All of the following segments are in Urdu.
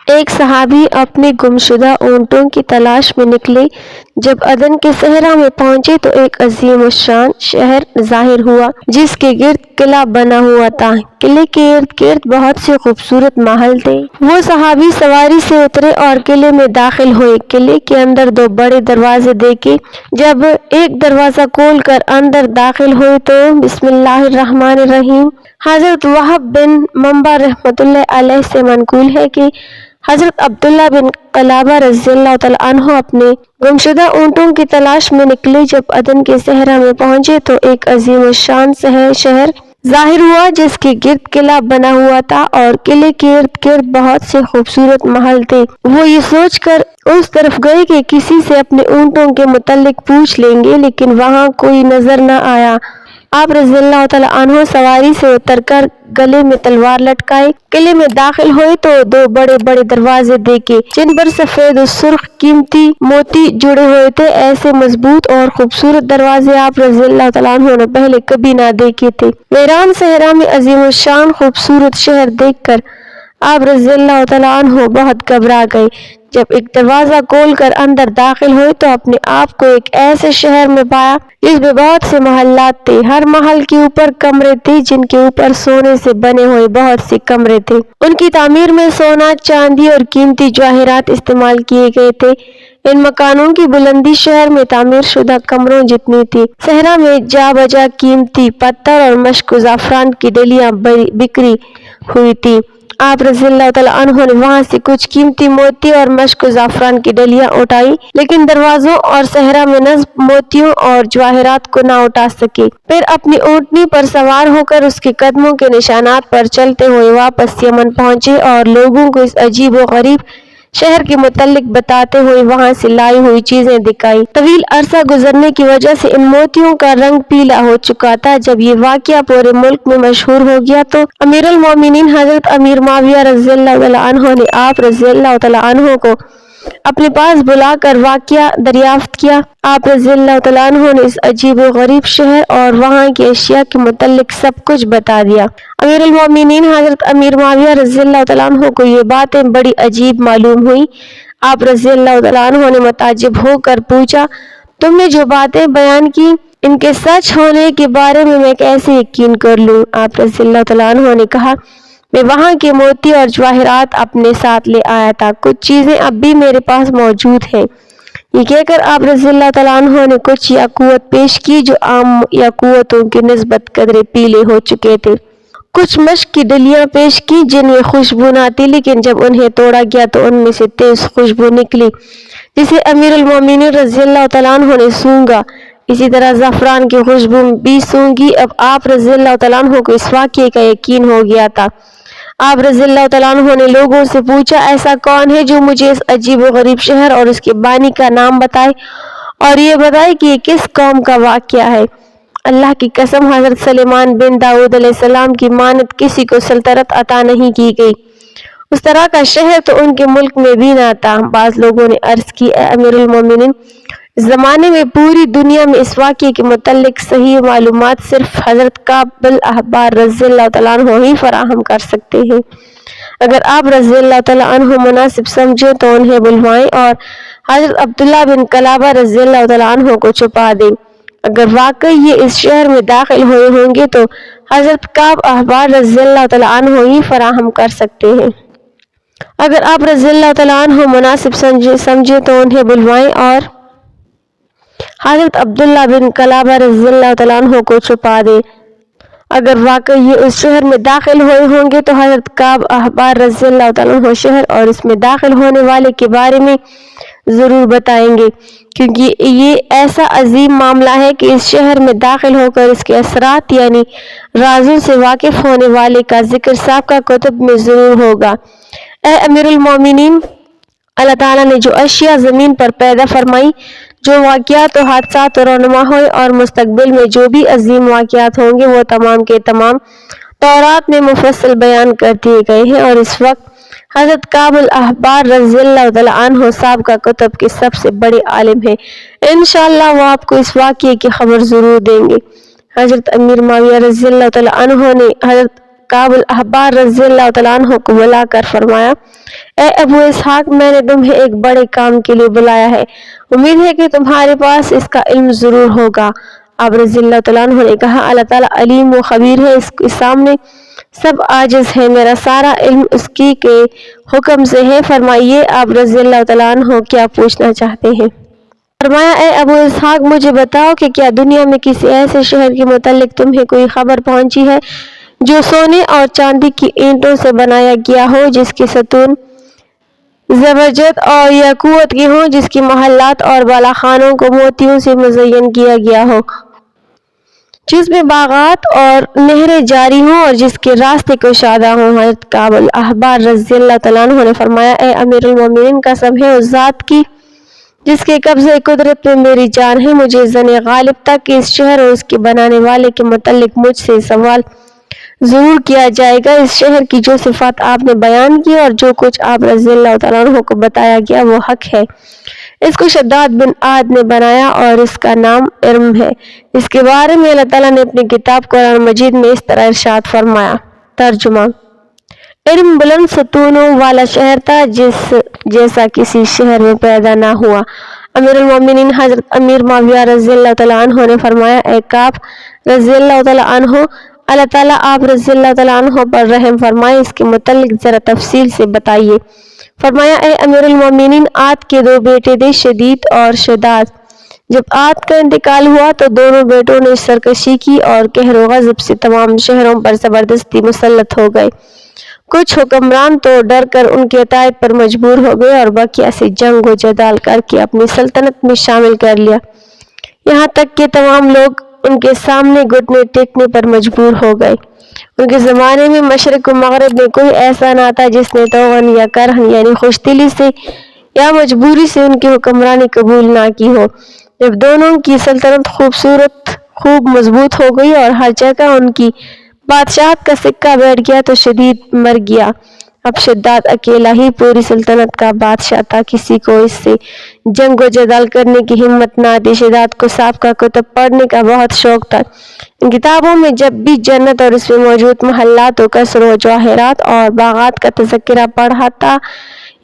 ایک صحابی اپنے گمشدہ اونٹوں کی تلاش میں نکلے۔ جب عدن کے صحرا میں پہنچے تو ایک عظیم الشان شہر ظاہر ہوا جس کے گرد قلعہ بنا ہوا تھا۔ قلعے کے ارد گرد بہت سے خوبصورت محل تھے۔ وہ صحابی سواری سے اترے اور قلعے میں داخل ہوئے۔ قلعے کے اندر دو بڑے دروازے دیکھے۔ جب ایک دروازہ کھول کر اندر داخل ہوئے تو بسم اللہ الرحمن الرحیم۔ حضرت وہب بن منبع رحمۃ اللہ علیہ سے منقول ہے کہ حضرت عبداللہ بن قلابہ رضی اللہ تعالیٰ عنہ اپنے گمشدہ اونٹوں کی تلاش میں نکلے۔ جب عدن کے صحرا میں پہنچے تو ایک عظیم الشان شہر ظاہر ہوا جس کے گرد قلعہ بنا ہوا تھا اور قلعے کے ارد گرد بہت سے خوبصورت محل تھے۔ وہ یہ سوچ کر اس طرف گئے کہ کسی سے اپنے اونٹوں کے متعلق پوچھ لیں گے، لیکن وہاں کوئی نظر نہ آیا۔ آپ رضی اللہ تعالیٰ عنہ سواری سے اتر کر گلے میں تلوار لٹکائے قلعے میں داخل ہوئے تو دو بڑے بڑے دروازے دیکھے جن پر سفید و سرخ قیمتی موتی جڑے ہوئے تھے۔ ایسے مضبوط اور خوبصورت دروازے آپ رضی اللہ تعالیٰ عنہ نے پہلے کبھی نہ دیکھے تھے۔ ویران صحرا میں عظیم الشان خوبصورت شہر دیکھ کر آپ رضی اللہ تعالیٰ عنہ بہت گھبرا گئے۔ جب ایک دروازہ کھول کر اندر داخل ہوئے تو اپنے آپ کو ایک ایسے شہر میں پایا جس میں بہت سے محلات تھے۔ ہر محل کے اوپر کمرے تھے جن کے اوپر سونے سے بنے ہوئے بہت سے کمرے تھے۔ ان کی تعمیر میں سونا، چاندی اور قیمتی جواہرات استعمال کیے گئے تھے۔ ان مکانوں کی بلندی شہر میں تعمیر شدہ کمروں جتنی تھی۔ صحرا میں جا بجا قیمتی پتھر اور مشک و زعفران کی ڈلیاں بکھری ہوئی تھیں۔ آپ رضی اللہ تعالیٰ عنہ نے وہاں سے کچھ قیمتی موتی اور مشک و زعفران کی ڈلیاں اٹھائیں، لیکن دروازوں اور صحرا میں نصب موتیوں اور جواہرات کو نہ اٹھا سکے۔ پھر اپنی اونٹنی پر سوار ہو کر اس کے قدموں کے نشانات پر چلتے ہوئے واپس یمن پہنچے اور لوگوں کو اس عجیب و غریب شہر کے متعلق بتاتے ہوئے وہاں سے لائی ہوئی چیزیں دکھائیں۔ طویل عرصہ گزرنے کی وجہ سے ان موتیوں کا رنگ پیلا ہو چکا تھا۔ جب یہ واقعہ پورے ملک میں مشہور ہو گیا تو امیر المومنین حضرت امیر معاویہ رضی اللہ تعالیٰ عنہ نے آپ رضی اللہ تعالیٰ عنہ کو اپنے پاس بلا کر واقعہ دریافت کیا۔ آپ رضی اللہ تعالیٰ عنہ نے اس عجیب و غریب شہر اور وہاں کی اشیاء کے متعلق سب کچھ بتا دیا۔ امیر المومنین حضرت امیر معاویہ رضی اللہ تعالیٰ عنہ کو یہ باتیں بڑی عجیب معلوم ہوئیں۔ آپ رضی اللہ تعالیٰ عنہ نے متعجب ہو کر پوچھا، تم نے جو باتیں بیان کی ان کے سچ ہونے کے بارے میں کیسے یقین کر لوں؟ آپ رضی اللہ تعالیٰ عنہ نے کہا، میں وہاں کے موتی اور جواہرات اپنے ساتھ لے آیا تھا، کچھ چیزیں اب بھی میرے پاس موجود ہیں۔ یہ کہہ کر آپ رضی اللہ تعالیٰ عنہ نے کچھ یاقوت پیش کی جو عام یاقوتوں کی نسبت قدرے پیلے ہو چکے تھے۔ کچھ مشک کی ڈلیاں پیش کی جن میں خوشبو نہ تھی، لیکن جب انہیں توڑا گیا تو ان میں سے تیز خوشبو نکلی جسے امیر المومنین رضی اللہ تعالیٰ عنہ نے سونگھا۔ اسی طرح زعفران کی خوشبو بھی سونگھی۔ اب آپ رضی اللہ تعالیٰ عنہ کو اس واقعے کا یقین ہو گیا تھا۔ آپ رضی اللہ تعالیٰ عنہ نے لوگوں سے پوچھا، ایسا کون ہے جو مجھے اس عجیب و غریب شہر اور اس کے بانی کا نام بتائے اور یہ بتائے کہ یہ کس قوم کا واقعہ ہے؟ اللہ کی قسم، حضرت سلیمان بن داؤد علیہ السلام کی مانند کسی کو سلطنت عطا نہیں کی گئی۔ اس طرح کا شہر تو ان کے ملک میں بھی نہ تھا۔ بعض لوگوں نے عرض کی، اے امیر المومنین، اس زمانے میں پوری دنیا میں اس واقعے کے متعلق صحیح معلومات صرف حضرت کعب الاحبار رضی اللہ تعالیٰ عنہ ہی فراہم کر سکتے ہیں۔ اگر آپ رضی اللہ تعالیٰ عنہ مناسب سمجھیں تو انہیں بلوائیں اور حضرت عبداللہ بن قلابہ رضی اللہ تعالیٰ عنہ کو چھپا دیں۔ اگر واقعی یہ اس شہر میں داخل ہوئے ہوں گے تو حضرت کعب احبار رضی اللہ تعالیٰ عنہ ہی فراہم کر سکتے ہیں۔ اگر آپ رضی اللہ تعالیٰ عنہ مناسب سمجھیں تو انہیں بلوائیں اور حضرت عبداللہ بن قلابہ رضی اللہ تعالیٰ عنہ کو چھپا دیں۔ اگر واقعی یہ اس شہر میں داخل ہوئے ہوں گے تو حضرت کعب احبار رضی اللہ تعالیٰ عنہ شہر اور اس میں داخل ہونے والے کے بارے میں ضرور بتائیں گے، کیونکہ یہ ایسا عظیم معاملہ ہے کہ اس شہر میں داخل ہو کر اس کے اثرات یعنی رازوں سے واقف ہونے والے کا ذکر سابقہ کتب میں ضرور ہوگا۔ اے امیر المومنین، اللہ تعالیٰ نے جو اشیاء زمین پر پیدا فرمائی، جو واقعات و حادثات رونما ہوئے اور مستقبل میں جو بھی عظیم واقعات ہوں گے، وہ تمام کے تمام تورات میں مفصل بیان کر دیے گئے ہیں، اور اس وقت حضرت کعب الاحبار رضی اللہ تعالیٰ عنہ سابقہ کتب کے سب سے بڑے عالم ہیں۔ انشاءاللہ وہ آپ کو اس واقعے کی خبر ضرور دیں گے۔ حضرت امیر معاویہ رضی اللہ تعالیٰ عنہ نے حضرت کعب الاحبار رضی اللہ تعالیٰ عنہ کو بلا کر فرمایا، اے ابو اسحاق، میں نے تمہیں ایک بڑے کام کے لیے بلایا ہے، امید ہے کہ تمہارے پاس اس کا علم ضرور ہوگا۔ آپ رضی اللہ تعالیٰ عنہ نے کہا، اللہ تعالیٰ علیم و خبیر ہے، اس کے سامنے سب عاجز ہے، میرا سارا علم اس کی کے حکم سے ہے۔ فرمائیے آپ رضی اللہ تعالیٰ عنہ کیا پوچھنا چاہتے ہیں؟ فرمایا، اے ابو اسحاق، مجھے بتاؤ کہ کیا دنیا میں کسی ایسے شہر کے متعلق تمہیں کوئی خبر پہنچی ہے جو سونے اور چاندی کی اینٹوں سے بنایا گیا ہو، جس کے ستون زبرجد اور یاقوت کے ہوں، جس کی محلات اور بالا خانوں کو موتیوں سے مزین کیا گیا ہو، جس میں باغات اور نہریں جاری ہوں اور جس کے راستے کشادہ ہوں؟ حضرت کعب الاحبار رضی اللہ تعالیٰ عنہ نے فرمایا، اے امیر المومنین، قسم ہے اس ذات کی جس کے قبضے قدرت میں میری جان ہے، مجھے زن غالب تک اس شہر اور اس کے بنانے والے کے متعلق مجھ سے سوال ضرور کیا جائے گا۔ اس شہر کی جو صفات آپ نے بیان کی اور جو کچھ آپ رضی اللہ تعالیٰ عنہ کو بتایا گیا وہ حق ہے۔ اس کو شداد بن عاد نے بنایا اور اس کا نام ارم ہے۔ اس کے بارے میں اللہ تعالیٰ نے اپنی کتاب قرآن مجید میں اس طرح ارشاد فرمایا۔ ترجمہ: ارم بلند ستونوں والا شہر تھا جیسا کسی شہر میں پیدا نہ ہوا۔ امیر المومنین حضرت امیر معاویہ رضی اللہ تعالیٰ عنہ نے فرمایا، اے کعب رضی اللہ تعالیٰ عنہ، اللہ تعالیٰ آپ رضی اللہ تعالیٰ عنہ پر رحم فرمائے، اس کے متعلق ذرا تفصیل سے بتائیے۔ فرمایا، اے امیر المومنین، عاد کے دو بیٹے تھے، شدید اور شداد۔ جب عاد کا انتقال ہوا تو دونوں بیٹوں نے سرکشی کی اور قہر و غضب سے تمام شہروں پر زبردستی مسلط ہو گئے۔ کچھ حکمران تو ڈر کر ان کے اطاعت پر مجبور ہو گئے اور بقیہ سے جنگ و جدال کر کے اپنی سلطنت میں شامل کر لیا، یہاں تک کہ تمام لوگ ان کے سامنے گھٹنے ٹیکنے پر مجبور ہو گئے۔ ان کے زمانے میں مشرق و مغرب میں کوئی ایسا نہ تھا جس نے توغن یا کرہن یعنی خوش دلی سے یا مجبوری سے ان کی حکمرانی قبول نہ کی ہو۔ جب دونوں کی سلطنت خوب مضبوط ہو گئی اور ہر جگہ ان کی بادشاہت کا سکہ بیٹھ گیا تو شدید مر گیا۔ اب شداد اکیلا ہی پوری سلطنت کا بادشاہ تھا، کسی کو اس سے جنگ و جدال کرنے کی ہمت نہ تھی۔ شداد کو سابقہ کتب پڑھنے کا بہت شوق تھا۔ ان کتابوں میں جب بھی جنت اور اس میں موجود محلات و قصر و جواہرات اور باغات کا تذکرہ پڑھتا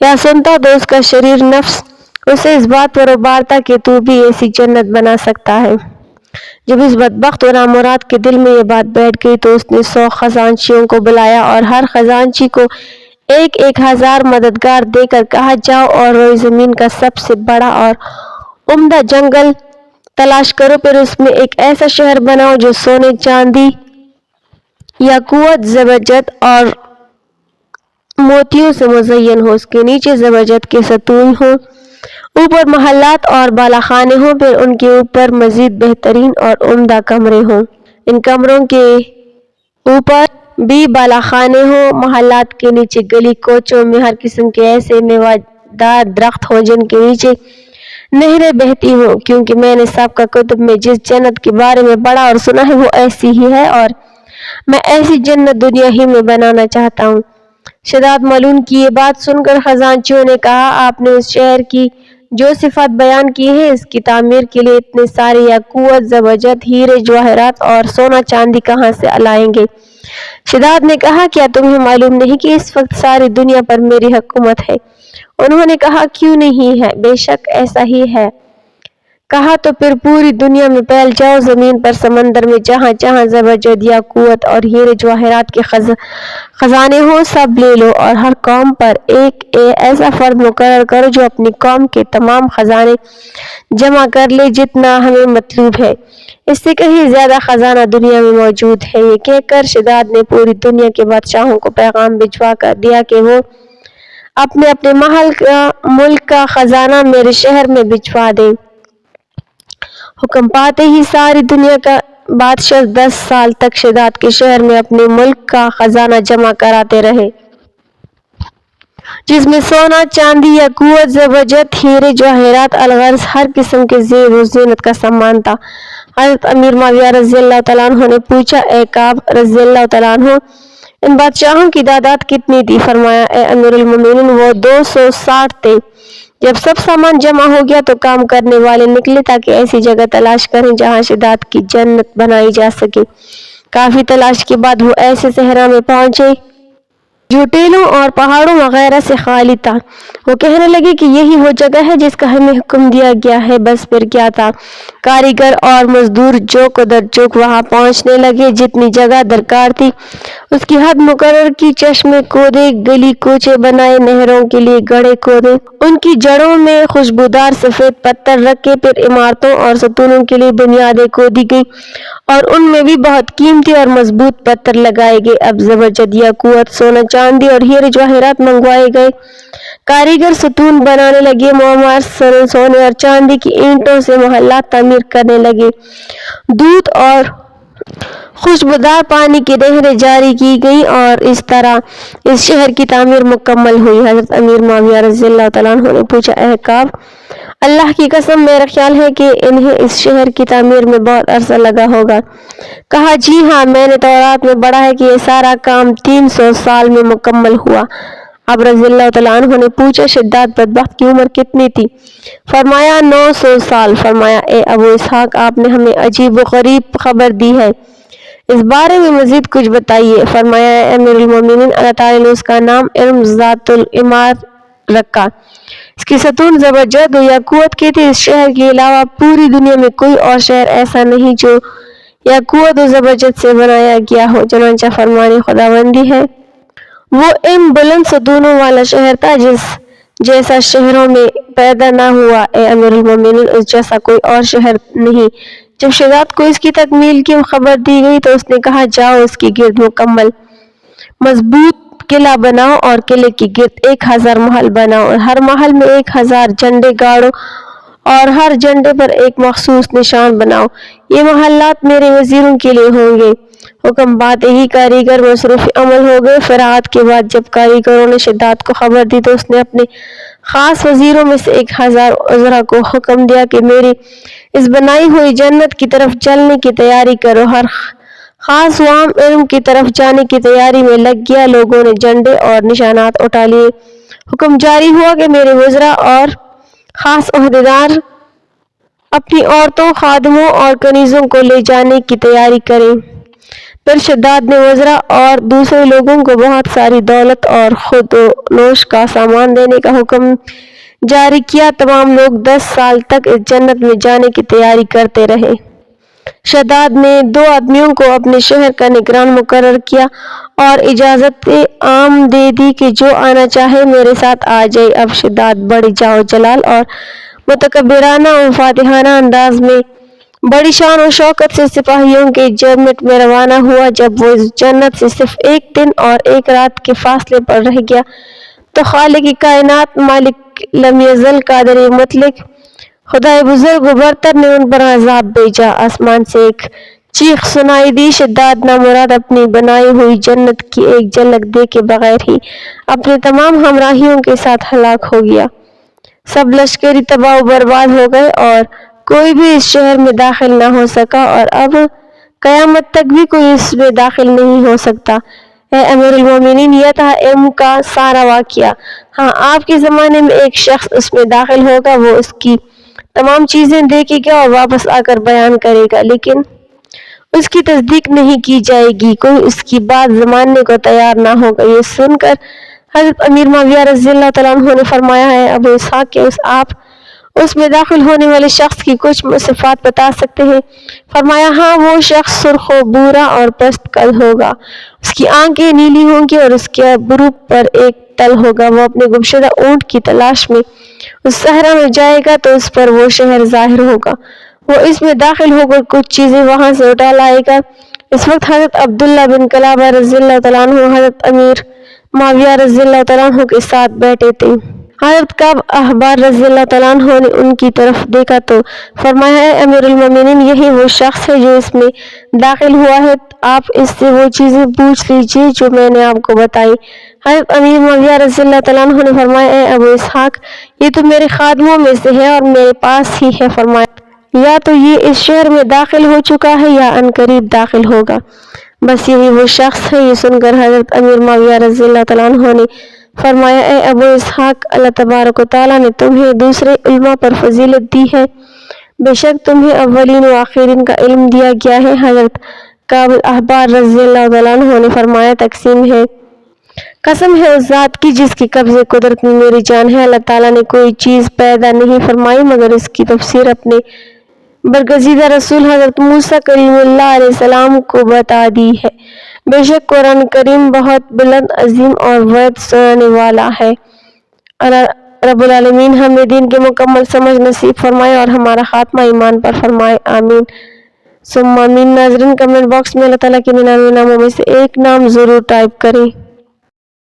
یا سنتا تو اس کا شریر نفس اسے اس بات پر ابھارتا کہ تو بھی ایسی جنت بنا سکتا ہے۔ جب اس بدبخت و نامراد کے دل میں یہ بات بیٹھ گئی تو اس نے 100 خزانچیوں کو بلایا اور ہر خزانچی کو 1000 مددگار دے کر کہا، جاؤ اور روئے زمین کا سب سے بڑا اور عمدہ جنگل تلاش کرو، پھر اس میں ایک ایسا شہر بناؤ جو سونے، چاندی، یاقوت، زبرجد اور موتیوں سے مزین ہو، اس کے نیچے زبرجد کے ستون ہوں، اوپر محلات اور بالا خانے ہوں، پھر ان کے اوپر مزید بہترین اور عمدہ کمرے ہوں، ان کمروں کے اوپر بھی بالا خانے ہوں، محلات کے نیچے گلی کوچوں میں ہر قسم کے ایسے میوہ درخت ہوں جن کے نیچے نہریں بہتی ہوں، کیونکہ میں نے سابقہ کتب میں جس جنت کے بارے میں پڑھا اور سنا ہے وہ ایسی ہی ہے اور میں ایسی جنت دنیا ہی میں بنانا چاہتا ہوں۔ شداد ملعون کی یہ بات سن کر خزانچیوں نے کہا، آپ نے اس شہر کی جو صفات بیان کی ہیں اس کی تعمیر کے لیے اتنے سارے یاقوت، زبرجد، ہیرے، جواہرات اور سونا چاندی کہاں سے لائیں گے؟ شداد نے کہا، کیا تمہیں معلوم نہیں کہ اس وقت ساری دنیا پر میری حکومت ہے؟ انہوں نے کہا، کیوں نہیں ہے، بے شک ایسا ہی ہے۔ کہا، تو پھر پوری دنیا میں پھیل جاؤ، زمین پر، سمندر میں، جہاں جہاں زبرجد، یاقوت اور ہیرے جواہرات کے خزانے ہوں سب لے لو، اور ہر قوم پر ایک ایسا فرد مقرر کرو جو اپنی قوم کے تمام خزانے جمع کر لے جتنا ہمیں مطلوب ہے، اس سے کہیں زیادہ خزانہ دنیا میں موجود ہے۔ یہ کہہ کر شداد نے پوری دنیا کے بادشاہوں کو پیغام بھجوا کر دیا کہ وہ اپنے اپنے ملک کا خزانہ میرے شہر میں بھجوا دیں۔ حکم پاتے ہی ساری دنیا کا بادشاہ 10 سال تک شداد کے شہر میں اپنے ملک کا خزانہ جمع کراتے رہے، جس میں سونا، چاندی، یاقوت، زبرجد، ہیرے، جواہرات، الغرض ہر قسم کے زیب و زینت کا سامان تھا۔ حضرت امیر معاویہ رضی اللہ تعالیٰ عنہ نے پوچھا، اے کعب رضی اللہ تعالیٰ عنہ، ان بادشاہوں کی تعداد کتنی تھی؟ فرمایا، اے امیر المومنین، وہ 260 تھے۔ جب سب سامان جمع ہو گیا تو کام کرنے والے نکلے تاکہ ایسی جگہ تلاش کریں جہاں شداد کی جنت بنائی جا سکے۔ کافی تلاش کے بعد وہ ایسے صحرا میں پہنچے جو ٹیلوں اور پہاڑوں وغیرہ سے خالی تھا۔ وہ کہنے لگے کہ یہی وہ جگہ ہے جس کا ہمیں حکم دیا گیا ہے۔ بس پھر کیا تھا، کاریگر اور مزدور چوک در چوک وہاں پہنچنے لگے۔ جتنی جگہ درکار تھی اس کی حد مقرر کی، چشمے کھودے، گلی کوچے بنائے، نہروں کے لیے گڑھے کھودے، ان کی جڑوں میں خوشبودار سفید پتھر رکھے، پھر عمارتوں اور ستونوں کے لیے بنیادیں کھودی گئی اور ان میں بھی بہت قیمتی اور مضبوط پتھر لگائے گئے۔ اب زبرجد یاقوت، سونا چاندی اور ہیرے جواہرات منگوائے گئے۔ کاریگر ستون بنانے لگے، معمار سونے اور چاندی کی اینٹوں سے محلات تعمیر کرنے لگے، دودھ اور خوشبودار پانی کی نہریں جاری کی گئیں اور اس طرح اس شہر کی تعمیر مکمل ہوئی۔ حضرت امیر معاویہ رضی اللہ تعالیٰ عنہ نے پوچھا، اے کعب، اللہ کی قسم میرا خیال ہے کہ انہیں اس شہر کی تعمیر میں بہت عرصہ لگا ہوگا۔ کہا، جی ہاں، میں نے تورات میں پڑھا ہے کہ یہ سارا کام 300 سال میں مکمل ہوا۔ اب رضی اللہ تعالیٰ عنہ نے پوچھا، شداد بدبخت کی عمر کتنی تھی؟ فرمایا 900 سال۔ فرمایا، اے ابو اسحاق، آپ نے ہمیں عجیب و غریب خبر دی ہے، اس بارے میں مزید کچھ بتائیے۔ فرمایا، اے امیر المومنین، اللہ تعالیٰ نے اس کا نام علم ذات العمار رکھا۔ اس کی ستون زبرجد و یاقوت کی تھی۔ اس شہر کے علاوہ پوری دنیا میں کوئی اور شہر ایسا نہیں جو یاقوت و زبرجد سے بنایا گیا ہو۔ چنانچہ فرمان خداوندی ہے، وہ علم بلند ستونوں والا شہر تھا جس جیسا شہروں میں پیدا نہ ہوا۔ اے امیر المومنین، اس جیسا کوئی اور شہر نہیں۔ جب شہزاد کو اس کی تکمیل کی خبر دی گئی تو اس نے کہا، جاؤ اس کی گرد مکمل مضبوط قلعہ بناؤ اور قلعے کی گرد 1000 محل بناؤ اور ہر محل میں 1000 جھنڈے گاڑو اور ہر جھنڈے پر ایک مخصوص نشان بناؤ۔ یہ محلات میرے وزیروں کے لیے ہوں گے۔ حکم پاتے ہی کاریگر مصروف عمل ہو گئے۔ پھر رات کے بعد جب کاریگروں نے شداد کو خبر دی تو اس نے اپنے خاص وزیروں میں سے 1000 وزراء کو حکم دیا کہ میری اس بنائی ہوئی جنت کی طرف چلنے کی تیاری کرو۔ ہر خاص و عام علم کی طرف جانے کی تیاری میں لگ گیا۔ لوگوں نے جھنڈے اور نشانات اٹھا لیے۔ حکم جاری ہوا کہ میرے وزراء اور خاص عہدیدار اپنی عورتوں، خادموں اور کنیزوں کو لے جانے کی تیاری کریں۔ پھر شداد نے وزراء اور دوسرے لوگوں کو بہت ساری دولت اور خود و نوش کا سامان دینے کا حکم جاری کیا۔ تمام لوگ 10 سال تک اس جنت میں جانے کی تیاری کرتے رہے۔ شداد نے 2 آدمیوں کو اپنے شہر کا نگران مقرر کیا اور اجازت عام دے دی کہ جو آنا چاہے میرے ساتھ آ جائے۔ اب شداد بڑی جاہ و جلال اور متکبرانہ و فاتحانہ انداز میں بڑی شان و شوکت سے سپاہیوں کے جمٹ میں روانہ ہوا۔ جب وہ اس جنت سے صرف 1 دن اور 1 رات کے فاصلے پر رہ گیا تو خالق کائنات، مالک لم یزل، قادر مطلق، خدائے بزرگ و برتر نے ان پر عذاب بھیجا۔ آسمان سے ایک چیخ سنائی دی۔ شداد نامراد اپنی بنائی ہوئی جنت کی ایک جھلک دیکھے بغیر ہی اپنے تمام ہمراہیوں کے ساتھ ہلاک ہو گیا۔ سب لشکری تباہ و برباد ہو گئے اور کوئی بھی اس شہر میں داخل نہ ہو سکا اور اب قیامت تک بھی کوئی اس میں داخل نہیں ہو سکتا۔ اے امیر المومنین، یہ تھا علم کا سارا واقعہ۔ ہاں، آپ کے زمانے میں ایک شخص اس میں داخل ہوگا، وہ اس کی تمام چیزیں دیکھے گا اور واپس آ کر بیان کرے گا، لیکن اس کی تصدیق نہیں کی جائے گی، کوئی اس کی بات ماننے کو تیار نہ ہوگا۔ یہ سن کر حضرت امیر معاویہ رضی اللہ تعالیٰ عنہ نے فرمایا، ہے ابو اسحاق، کہ آپ اس میں داخل ہونے والے شخص کی کچھ صفات بتا سکتے ہیں؟ فرمایا، ہاں، وہ شخص سرخ و بورا اور پست قد ہوگا، اس کی آنکھیں نیلی ہوں گی اور اس کے ابرو پر ایک تل ہوگا۔ وہ اپنے گمشدہ اونٹ کی تلاش میں اس صحرا میں جائے گا تو اس پر وہ شہر ظاہر ہوگا۔ وہ اس میں داخل ہو کر کچھ چیزیں وہاں سے اٹھا لائے گا۔ اس وقت حضرت عبداللہ بن کلابہ رضی اللہ تعالیٰ عنہ حضرت امیر معاویہ رضی اللہ تعالیٰ عنہ کے ساتھ بیٹھے تھے۔ حضرت کعب احبار رضی اللہ تعالیٰ عنہ نے ان کی طرف دیکھا تو فرمایا، اے امیر المومنین، یہی وہ شخص ہے جو اس میں داخل ہوا ہے، آپ اس سے وہ چیزیں پوچھ لیجئے جو میں نے آپ کو بتائی۔ حضرت امیر معاویہ رضی اللہ تعالیٰ عنہ نے فرمایا، اے ابو اسحاق، یہ تو میرے خادموں میں سے ہے اور میرے پاس ہی ہے۔ فرمایا، یا تو یہ اس شہر میں داخل ہو چکا ہے یا عنقریب داخل ہوگا، بس یہی وہ شخص ہے۔ یہ سن کر حضرت امیر معاویہ رضی اللہ تعالیٰ عنہ نے فرمایا، اے ابو اسحاق، اللہ تبارک و تعالیٰ نے تمہیں دوسرے علماء پر فضیلت دی ہے، بے شک تمہیں اولین و آخرین کا علم دیا گیا ہے۔ حضرت کعب احبار رضی اللہ تعالیٰ عنہ نے فرمایا تقسیم ہے: قسم ہے اس ذات کی جس کی قبضے قدرت میں میری جان ہے، اللہ تعالیٰ نے کوئی چیز پیدا نہیں فرمائی مگر اس کی تفسیر اپنے برگزیدہ رسول حضرت موسیٰ کلیم اللہ علیہ السلام کو بتا دی ہے۔ بے شک قرآن کریم بہت بلند، عظیم اور وعد سنانے والا ہے۔ اللہ رب العالمین ہمیں دین کی مکمل سمجھ نصیب فرمائے اور ہمارا خاتمہ ایمان پر فرمائے، آمین ثم آمین۔ ناظرین، کمنٹ باکس میں اللہ تعالیٰ کے 99 ناموں میں سے ایک نام ضرور ٹائپ کریں۔